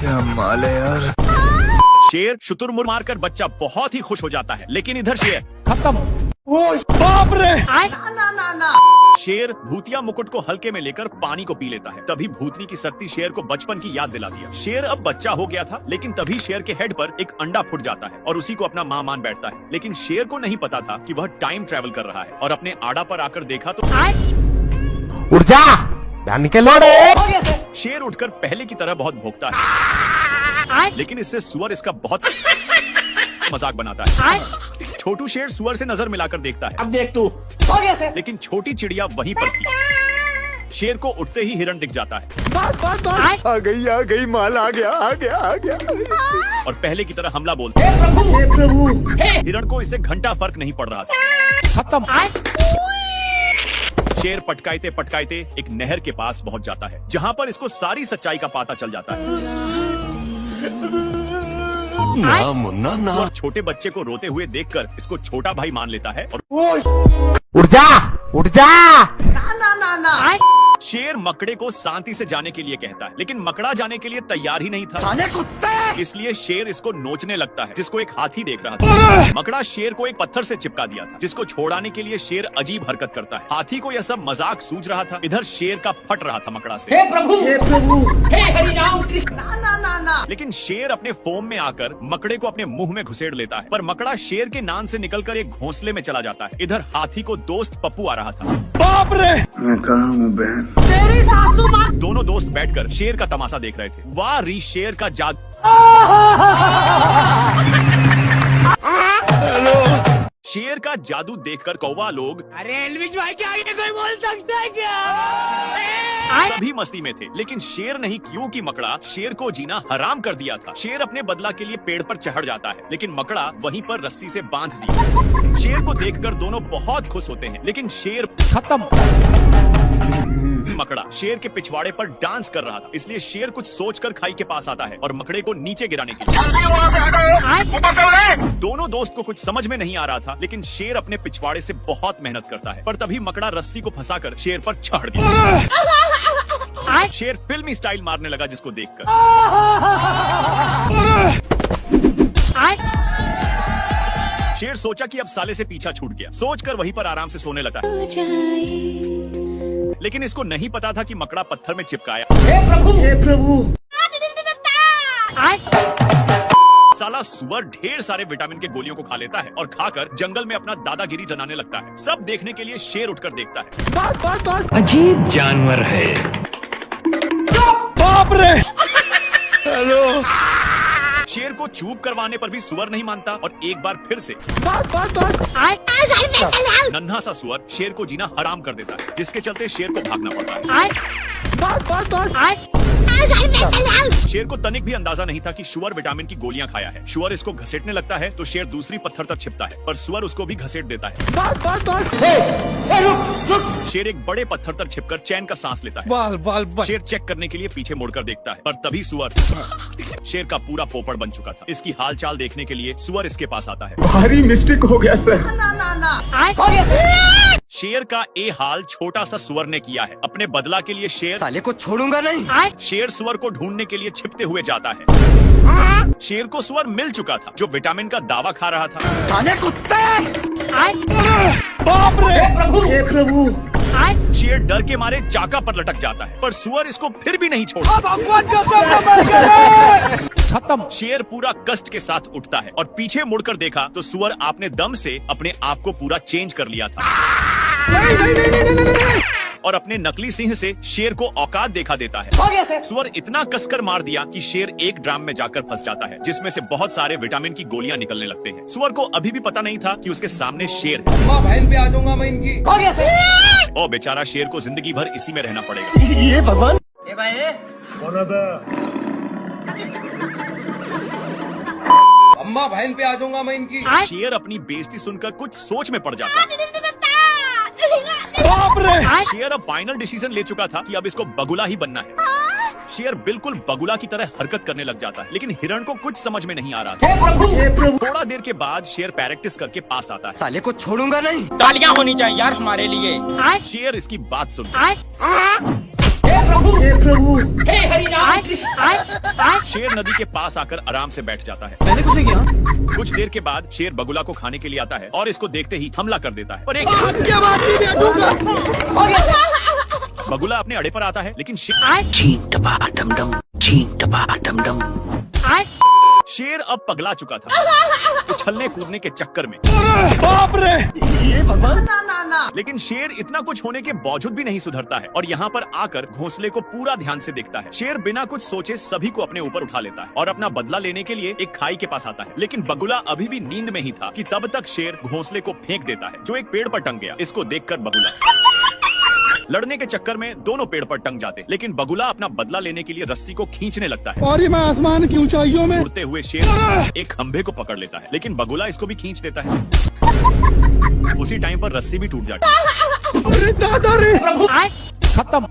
क्या माल है यार। शेर शुतुरमुर्ग मारकर बच्चा बहुत ही खुश हो जाता है, लेकिन इधर शेर खत्म। बाप रे। शेर भूतिया मुकुट को हल्के में लेकर पानी को पी लेता है। तभी भूतनी की शक्ति शेर को बचपन की याद दिला दिया। शेर अब बच्चा हो गया था, लेकिन तभी शेर के हेड पर एक अंडा फूट जाता है और उसी को अपना मां मान बैठता है। लेकिन शेर को नहीं पता था कि वह टाइम ट्रेवल कर रहा है और अपने आड़ा पर आकर देखा तो उठ जा, धन के लोड़े। शेर उठकर पहले की तरह बहुत भौंकता है, लेकिन इससे सुअर इसका बहुत मजाक बनाता है। छोटू शेर सुअर से नजर मिलाकर देखता है। अब देख तू, लेकिन छोटी चिड़िया वहीं पर थी। शेर को उठते ही हिरण दिख जाता है। आ गई माल आ गया। और पहले की तरह हमला बोलते हैं। हिरण को इससे घंटा फर्क नहीं पड़ रहा था। खत्म। शेर पटकाते पटकाते एक नहर के पास पहुंच जाता है, जहां पर इसको सारी सच्चाई का पता चल जाता है। ना मुन्ना ना। सुअर छोटे बच्चे को रोते हुए देखकर इसको छोटा भाई मान लेता है और उठ जा, उठ जा। शेर मकड़े को शांति से जाने के लिए कहता है, लेकिन मकड़ा जाने के लिए तैयार ही नहीं था। इसलिए शेर इसको नोचने लगता है, जिसको एक हाथी देख रहा था। मकड़ा शेर को एक पत्थर से चिपका दिया था, जिसको छोड़ाने के लिए शेर अजीब हरकत करता है। हाथी को यह सब मजाक सूझ रहा था। इधर शेर का फट रहा था मकड़ा से। हे प्रभु, हे हरि राम कृष्ण। लेकिन शेर अपने फोम में आकर मकड़े को अपने मुंह में घुसेड़ लेता है, पर मकड़ा शेर के नान से निकलकर एक घोंसले में चला जाता है। इधर हाथी को दोस्त पप्पू आ रहा था। बाप रे। मैं कहाँ हूँ बहन। तेरी सासू माँ। दोनों दोस्त बैठकर शेर का तमाशा देख रहे थे। वाह री शेर का जादू। शेर का जादू देखकर कौवा लोग अरे एलविश भाई के आगे कोई बोल सकता है क्या? सभी मस्ती में थे, लेकिन शेर नहीं, क्योंकि मकड़ा शेर को जीना हराम कर दिया था। शेर अपने बदला के लिए पेड़ पर चढ़ जाता है, लेकिन मकड़ा वहीं पर रस्सी से बांध दिया। शेर को देखकर दोनों बहुत खुश होते हैं, लेकिन शेर खत्म। मकड़ा शेर के पिछवाड़े पर डांस कर रहा था, इसलिए शेर कुछ सोचकर खाई के पास आता है और मकड़े को नीचे गिराने के लिए। दोनों दोस्त को कुछ समझ में नहीं आ रहा था, लेकिन शेर अपने पिछवाड़े से बहुत मेहनत करता है। पर तभी मकड़ा रस्सी को फंसाकर शेर पर चढ़ गया। शेर फिल्मी स्टाइल मारने लगा, जिसको देखकर शेर सोचा कि अब साले से पीछा छूट गया। सोचकर वहीं पर आराम से सोने लगा, लेकिन इसको नहीं पता था कि मकड़ा पत्थर में चिपकाया। हे प्रभु। साला सुअर ढेर सारे विटामिन के गोलियों को खा लेता है और खाकर जंगल में अपना दादागिरी जनाने लगता है। सब देखने के लिए शेर उठकर देखता है। अजीब जानवर है। बाप रे। हेलो। शेर को चूप करवाने पर भी सुअर नहीं मानता और एक बार फिर से नन्हा सा सुअर शेर को जीना हराम कर देता है, जिसके चलते शेर को भागना पड़ता है। शेर को तनिक भी अंदाजा नहीं था कि सुअर विटामिन की गोलियां खाया है। सुअर इसको घसीटने लगता है तो शेर दूसरी पत्थर तक छिपता है, पर सुअर उसको भी घसीट देता है। शेर एक बड़े पत्थर तक छिपकर चैन का सांस लेता है। बाल। शेर चेक करने के लिए पीछे मुड़कर देखता है, पर तभी सुअर शेर का पूरा पोपड़ बन चुका था। इसकी हालचाल देखने के लिए सुअर इसके पास आता है। भारी मिस्टेक हो गया सर। शेर का ए हाल छोटा सा सुअर ने किया है। अपने बदला के लिए शेर साले को छोड़ूंगा नहीं। शेर सुअर को ढूंढने के लिए छिपते हुए जाता है। शेर को सुअर मिल चुका था, जो विटामिन का दावा खा रहा था। साले कुत्ते। बाप रे। हे प्रभु। शेर डर के मारे चाका पर लटक जाता है, पर सुअर इसको फिर भी नहीं छोड़ता। खत्म। शेर पूरा कष्ट के साथ उठता है और पीछे मुड़कर देखा तो सुअर आपने दम से अपने आप को पूरा चेंज कर लिया था और अपने नकली सिंह से शेर को औकात देखा देता है। सुअर इतना कसकर मार दिया कि शेर एक ड्राम में जाकर फंस जाता है, जिसमें से बहुत सारे विटामिन की गोलियां निकलने लगते हैं। सुअर को अभी भी पता नहीं था कि उसके सामने शेर है। बहन पे आ जाऊंगा मैं इनकी। और बेचारा शेर को जिंदगी भर इसी में रहना पड़ेगा। ये भगवान। अम्मा बहन पे आ जाऊंगा मैं इनकी। शेर अपनी बेइज्जती सुनकर कुछ सोच में पड़ जाता है। बाप रे। शेर अब फाइनल डिसीजन ले चुका था कि अब इसको बगुला ही बनना है। शेर बिल्कुल बगुला की तरह हरकत करने लग जाता है, लेकिन हिरण को कुछ समझ में नहीं आ रहा था। थोड़ा देर के बाद शेर प्रैक्टिस करके पास आता है। साले को छोड़ूंगा नहीं। तालियां होनी चाहिए यार हमारे लिए। शेर इसकी बात सुन शेर नदी के पास आकर आराम से बैठ जाता है। मैंने कुछ नहीं किया। कुछ देर के बाद शेर बगुला को खाने के लिए आता है और इसको देखते ही हमला कर देता है। और एक बगुला अपने अड़े पर आता है, लेकिन शेर अब पगला चुका था उछलने कूदने के चक्कर में। बाप रे, लेकिन शेर इतना कुछ होने के बावजूद भी नहीं सुधरता है और यहाँ पर आकर घोंसले को पूरा ध्यान से देखता है। शेर बिना कुछ सोचे सभी को अपने ऊपर उठा लेता है और अपना बदला लेने के लिए एक खाई के पास आता है। लेकिन बगुला अभी भी नींद में ही था कि तब तक शेर घोंसले को फेंक देता है, जो एक पेड़ पर टंग गया। इसको देखकर बगुला लड़ने के चक्कर में दोनों पेड़ पर टंग जाते, लेकिन बगुला अपना बदला लेने के लिए रस्सी को खींचने लगता है और ये मैं आसमान की ऊंचाइयों में। उड़ते हुए शेर एक खंभे को पकड़ लेता है, लेकिन बगुला इसको भी खींच देता है। उसी टाइम पर रस्सी भी टूट जाती है। अरे दादा रे, खत्म।